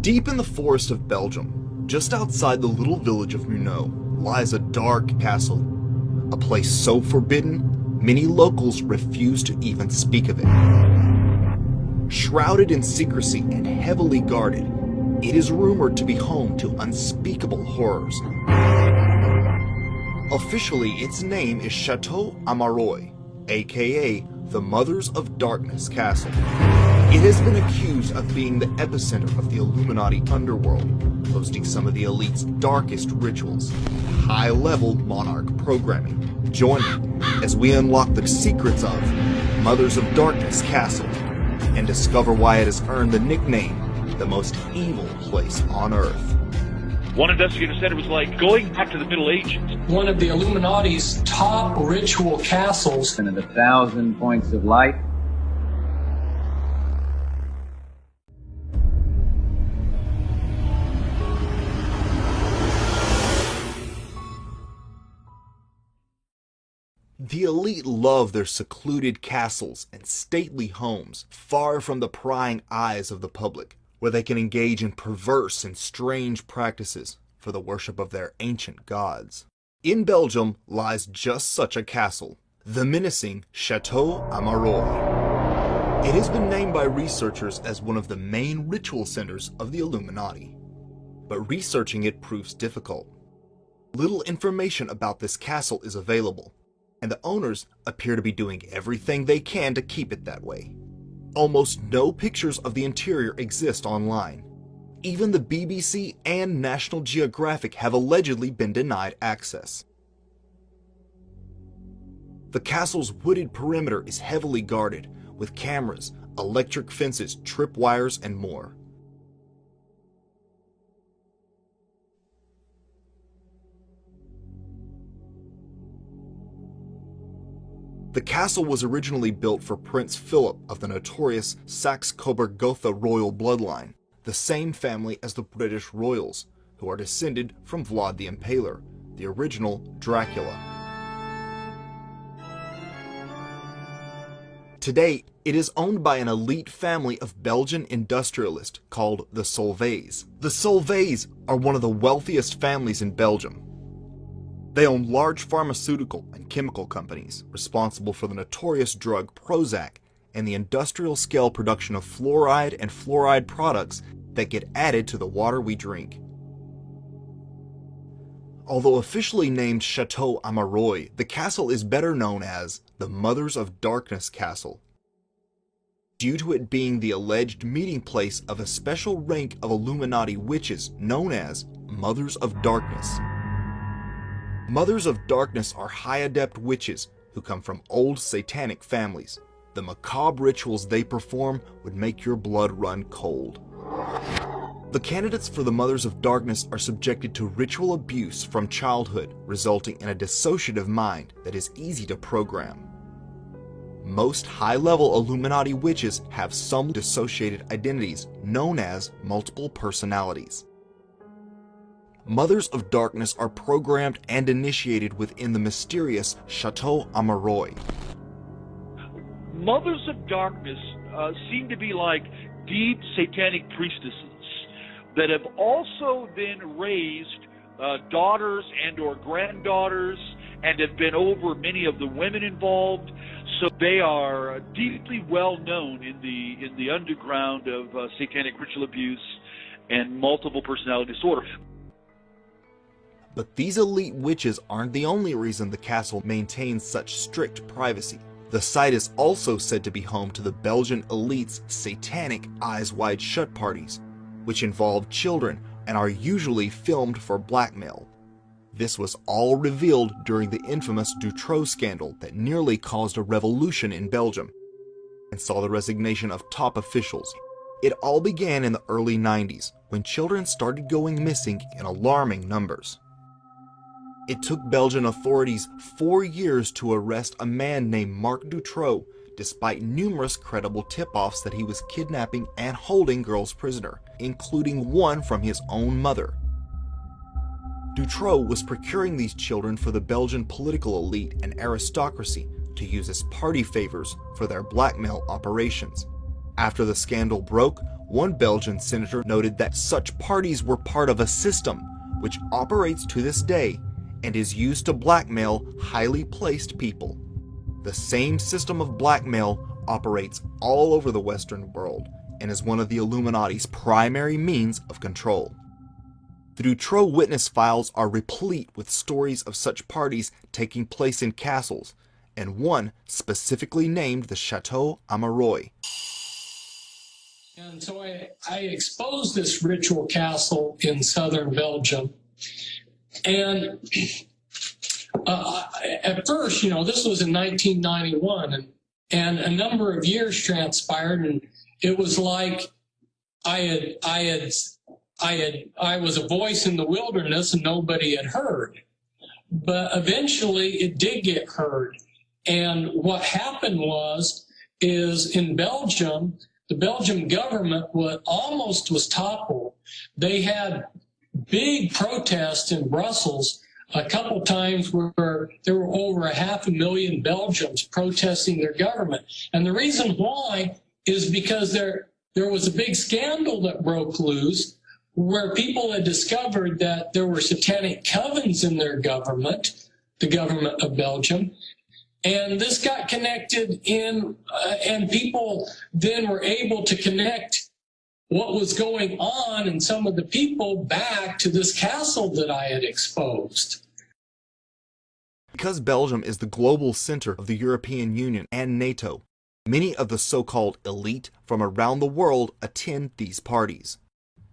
Deep in the forest of Belgium, just outside the little village of Muno, lies a dark castle. A place so forbidden, many locals refuse to even speak of it. Shrouded in secrecy and heavily guarded, it is rumored to be home to unspeakable horrors. Officially, its name is Chateau Amaroy, aka the Mothers of Darkness Castle. It has been accused of being the epicenter of the Illuminati underworld, hosting some of the elite's darkest rituals, high-level monarch programming. Join me as we unlock the secrets of Mothers of Darkness Castle and discover why it has earned the nickname the most evil place on Earth. One investigator said it was like going back to the Middle Ages. One of the Illuminati's top ritual castles. And 1,000 points of light. The elite love their secluded castles and stately homes, far from the prying eyes of the public, where they can engage in perverse and strange practices for the worship of their ancient gods. In Belgium lies just such a castle, the menacing Chateau Amaroy. It has been named by researchers as one of the main ritual centers of the Illuminati, but researching it proves difficult. Little information about this castle is available, and the owners appear to be doing everything they can to keep it that way. Almost no pictures of the interior exist online. Even the BBC and National Geographic have allegedly been denied access. The castle's wooded perimeter is heavily guarded, with cameras, electric fences, tripwires, and more. The castle was originally built for Prince Philip of the notorious Saxe-Coburg-Gotha royal bloodline, the same family as the British royals, who are descended from Vlad the Impaler, the original Dracula. Today, it is owned by an elite family of Belgian industrialists called the Solvays. The Solvays are one of the wealthiest families in Belgium. They own large pharmaceutical and chemical companies responsible for the notorious drug Prozac and the industrial-scale production of fluoride and fluoride products that get added to the water we drink. Although officially named Chateau Amaroy, the castle is better known as the Mothers of Darkness Castle, due to it being the alleged meeting place of a special rank of Illuminati witches known as Mothers of Darkness. Mothers of Darkness are high-adept witches who come from old satanic families. The macabre rituals they perform would make your blood run cold. The candidates for the Mothers of Darkness are subjected to ritual abuse from childhood, resulting in a dissociative mind that is easy to program. Most high-level Illuminati witches have some dissociated identities known as multiple personalities. Mothers of Darkness are programmed and initiated within the mysterious Chateau Amaroy. Mothers of Darkness seem to be like deep satanic priestesses that have also then raised daughters and or granddaughters and have been over many of the women involved. So they are deeply well known in the underground of satanic ritual abuse and multiple personality disorder. But these elite witches aren't the only reason the castle maintains such strict privacy. The site is also said to be home to the Belgian elite's satanic Eyes Wide Shut parties, which involve children and are usually filmed for blackmail. This was all revealed during the infamous Dutroux scandal that nearly caused a revolution in Belgium and saw the resignation of top officials. It all began in the early 90s when children started going missing in alarming numbers. It took Belgian authorities 4 years to arrest a man named Marc Dutroux, despite numerous credible tip-offs that he was kidnapping and holding girls prisoner, including one from his own mother. Dutroux was procuring these children for the Belgian political elite and aristocracy to use as party favors for their blackmail operations. After the scandal broke, One Belgian senator noted that such parties were part of a system which operates to this day and is used to blackmail highly placed people. The same system of blackmail operates all over the Western world and is one of the Illuminati's primary means of control. The Dutroux witness files are replete with stories of such parties taking place in castles, and one specifically named the Chateau Amaroi. And so I exposed this ritual castle in southern Belgium. And at first, this was in 1991, and a number of years transpired, and it was like I was a voice in the wilderness and nobody had heard. But eventually it did get heard. And what happened is in Belgium, the Belgian government was toppled. They had big protests in Brussels a couple times where there were over 500,000 Belgians protesting their government. And the reason why is because there was a big scandal that broke loose where people had discovered that there were satanic covens in their government, the government of Belgium. And this got connected and people then were able to connect what was going on and some of the people back to this castle that I had exposed. Because Belgium is the global center of the European Union and NATO, many of the so-called elite from around the world attend these parties.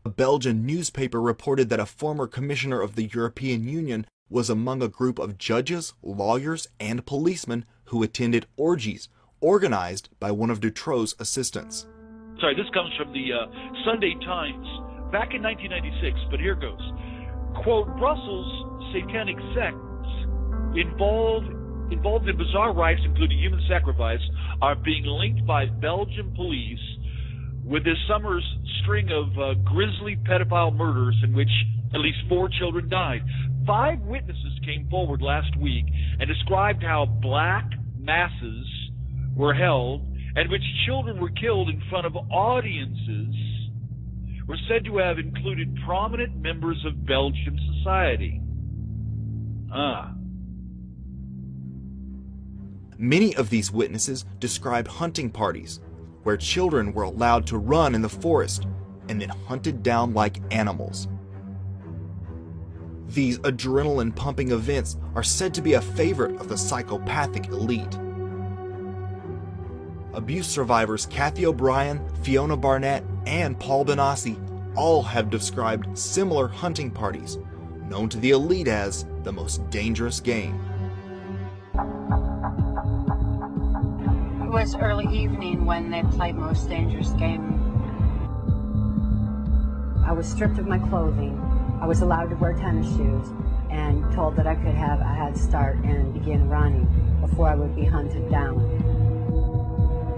A Belgian newspaper reported that a former commissioner of the European Union was among a group of judges, lawyers, and policemen who attended orgies organized by one of Dutroux's assistants. Sorry, this comes from the Sunday Times back in 1996, but here goes. Quote, Brussels satanic sects involved in bizarre rites, including human sacrifice, are being linked by Belgian police with this summer's string of grisly pedophile murders in which at least 4 children died. 5 witnesses came forward last week and described how black masses were held and which children were killed in front of audiences were said to have included prominent members of Belgian society. Many of these witnesses described hunting parties where children were allowed to run in the forest and then hunted down like animals. These adrenaline-pumping events are said to be a favorite of the psychopathic elite. Abuse survivors Kathy O'Brien, Fiona Barnett, and Paul Benassi all have described similar hunting parties, known to the elite as the most dangerous game. It was early evening when they played Most Dangerous Game. I was stripped of my clothing. I was allowed to wear tennis shoes and told that I could have a head start and begin running before I would be hunted down.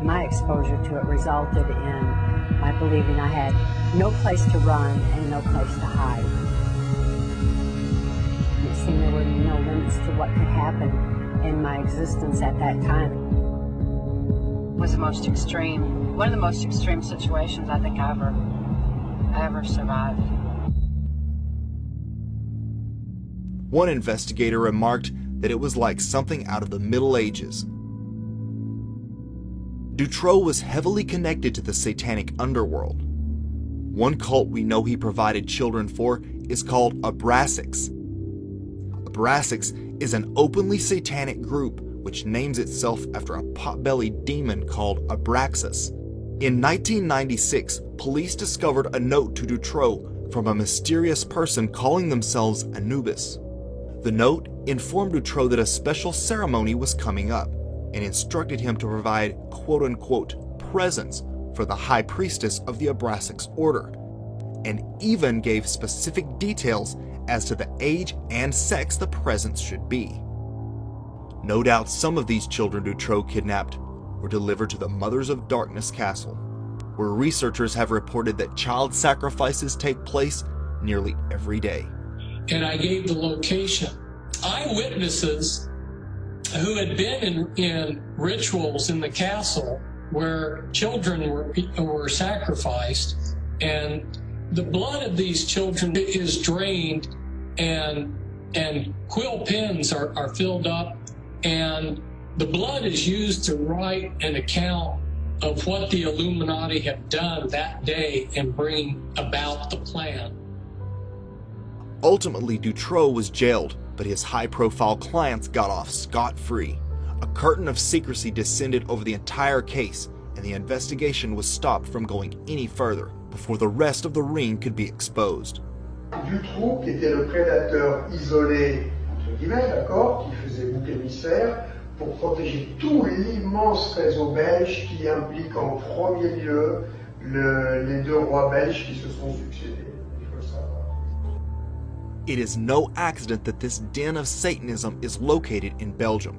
My exposure to it resulted in my believing I had no place to run and no place to hide. And it seemed there were no limits to what could happen in my existence at that time. It was one of the most extreme situations I think I ever survived. One investigator remarked that it was like something out of the Middle Ages. Dutroux was heavily connected to the satanic underworld. One cult we know he provided children for is called Abraxas. Abraxas is an openly satanic group which names itself after a pot-bellied demon called Abraxas. In 1996, police discovered a note to Dutroux from a mysterious person calling themselves Anubis. The note informed Dutroux that a special ceremony was coming up and instructed him to provide quote-unquote presents for the high priestess of the Abraxas order, and even gave specific details as to the age and sex the presents should be. No doubt some of these children Dutroux kidnapped were delivered to the Mothers of Darkness Castle, where researchers have reported that child sacrifices take place nearly every day. And I gave the location. Eyewitnesses who had been in rituals in the castle where children were sacrificed And the blood of these children is drained, and quill pens are filled up, and the blood is used to write an account of what the Illuminati have done that day and bring about the plan. Ultimately, Dutroux was jailed, but his high-profile clients got off scot-free. A curtain of secrecy descended over the entire case, and the investigation was stopped from going any further before the rest of the ring could be exposed. Dutroux, qui était le prédateur isolé, entre guillemets, d'accord, qui faisait bouc émissaire pour protéger tout l'immense réseau belge qui implique en premier lieu les deux rois belges qui se sont succédés. Il faut le savoir. It is no accident that this den of Satanism is located in Belgium.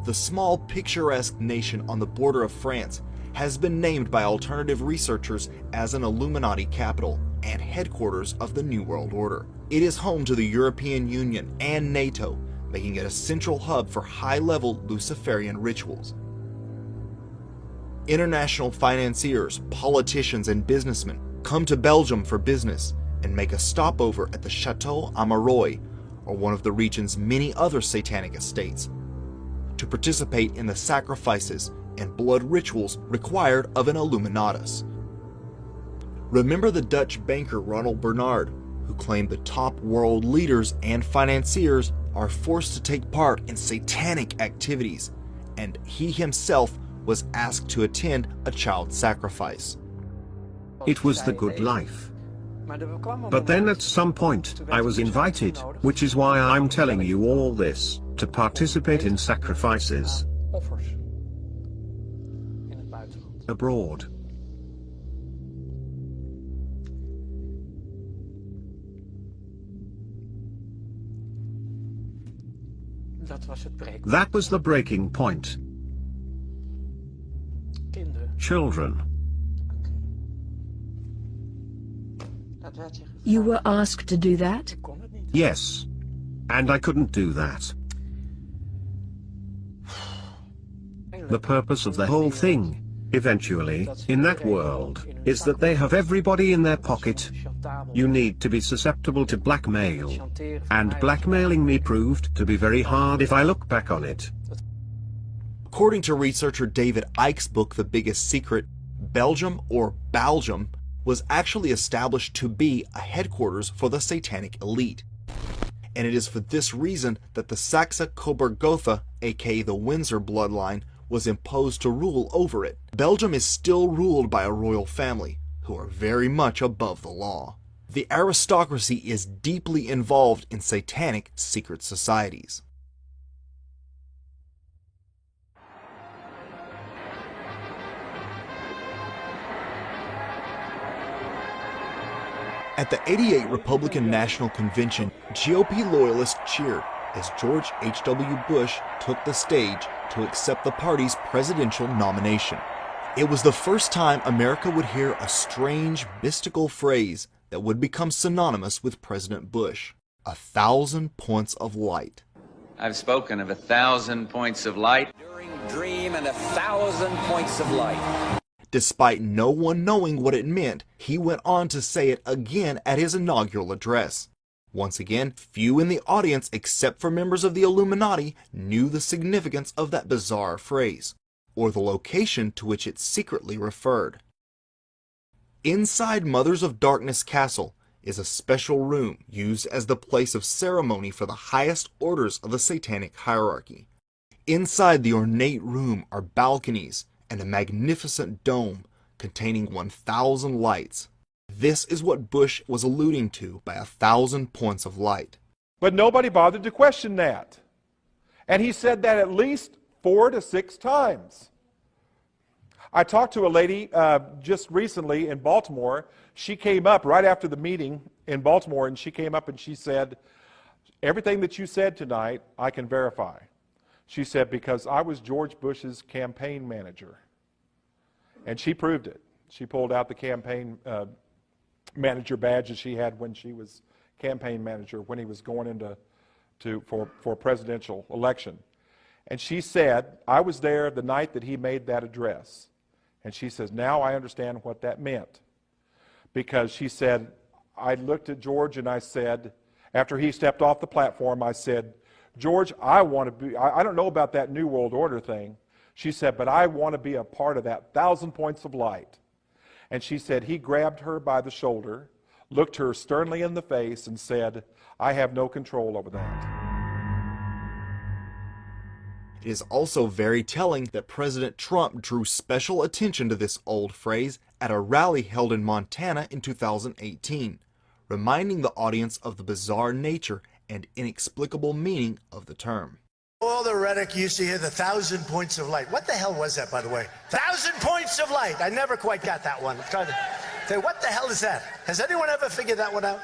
The small, picturesque nation on the border of France has been named by alternative researchers as an Illuminati capital and headquarters of the New World Order. It is home to the European Union and NATO, making it a central hub for high-level Luciferian rituals. International financiers, politicians, and businessmen come to Belgium for business and make a stopover at the Chateau Amaroi, or one of the region's many other satanic estates, to participate in the sacrifices and blood rituals required of an Illuminatus. Remember the Dutch banker Ronald Bernard, who claimed the top world leaders and financiers are forced to take part in satanic activities, and he himself was asked to attend a child sacrifice. It was the good life. But then at some point, I was invited, which is why I'm telling you all this, to participate in sacrifices abroad. That was the breaking point. Children. You were asked to do that? Yes. And I couldn't do that. The purpose of the whole thing, eventually, in that world, is that they have everybody in their pocket. You need to be susceptible to blackmail. And blackmailing me proved to be very hard if I look back on it. According to researcher David Icke's book, The Biggest Secret, Belgium, or Balgium, was actually established to be a headquarters for the satanic elite. And it is for this reason that the Saxe-Coburg-Gotha, aka the Windsor bloodline, was imposed to rule over it. Belgium is still ruled by a royal family, who are very much above the law. The aristocracy is deeply involved in satanic secret societies. At the '88 Republican National Convention, GOP loyalists cheered as George H.W. Bush took the stage to accept the party's presidential nomination. It was the first time America would hear a strange, mystical phrase that would become synonymous with President Bush: 1,000 points of light. I've spoken of 1,000 points of light. Enduring dream and 1,000 points of light. Despite no one knowing what it meant, he went on to say it again at his inaugural address. Once again, few in the audience, except for members of the Illuminati, knew the significance of that bizarre phrase, or the location to which it secretly referred. Inside Mothers of Darkness Castle is a special room used as the place of ceremony for the highest orders of the satanic hierarchy. Inside the ornate room are balconies and a magnificent dome containing 1,000 lights. This is what Bush was alluding to by 1,000 points of light. But nobody bothered to question that. And he said that at least 4 to 6 times. I talked to a lady just recently in Baltimore. She came up right after the meeting in Baltimore, and she came up and she said, "Everything that you said tonight, I can verify." She said, "Because I was George Bush's campaign manager." And she proved it. She pulled out the campaign manager badge that she had when she was campaign manager, when he was going into for presidential election. And she said, "I was there the night that he made that address." And she says, "Now I understand what that meant." because she said, I looked at George and I said, after he stepped off the platform, I said, George, I don't know about that New World Order thing. She said, but I want to be a part of that 1,000 points of light. And she said he grabbed her by the shoulder, looked her sternly in the face, and said, I have no control over that. It is also very telling that President Trump drew special attention to this old phrase at a rally held in Montana in 2018, reminding the audience of the bizarre nature and inexplicable meaning of the term. All the rhetoric you used to hear, the 1,000 points of light. What the hell was that, by the way? 1,000 points of light. I never quite got that one. I'm trying to say, what the hell is that? Has anyone ever figured that one out?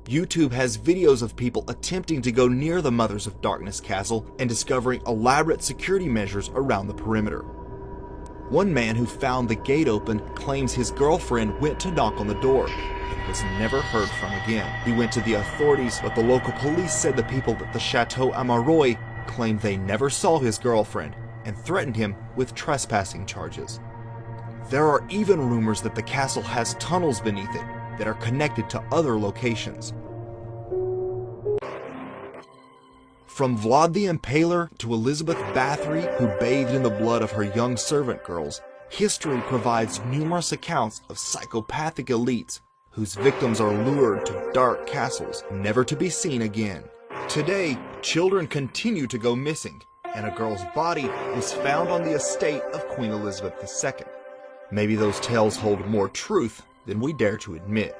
YouTube has videos of people attempting to go near the Mothers of Darkness castle and discovering elaborate security measures around the perimeter. One man who found the gate open claims his girlfriend went to knock on the door and was never heard from again. He went to the authorities, but the local police said the people at the Chateau Amaroy claimed they never saw his girlfriend and threatened him with trespassing charges. There are even rumors that the castle has tunnels beneath it that are connected to other locations. From Vlad the Impaler to Elizabeth Bathory, who bathed in the blood of her young servant girls, history provides numerous accounts of psychopathic elites whose victims are lured to dark castles, never to be seen again. Today, children continue to go missing, and a girl's body was found on the estate of Queen Elizabeth II. Maybe those tales hold more truth than we dare to admit.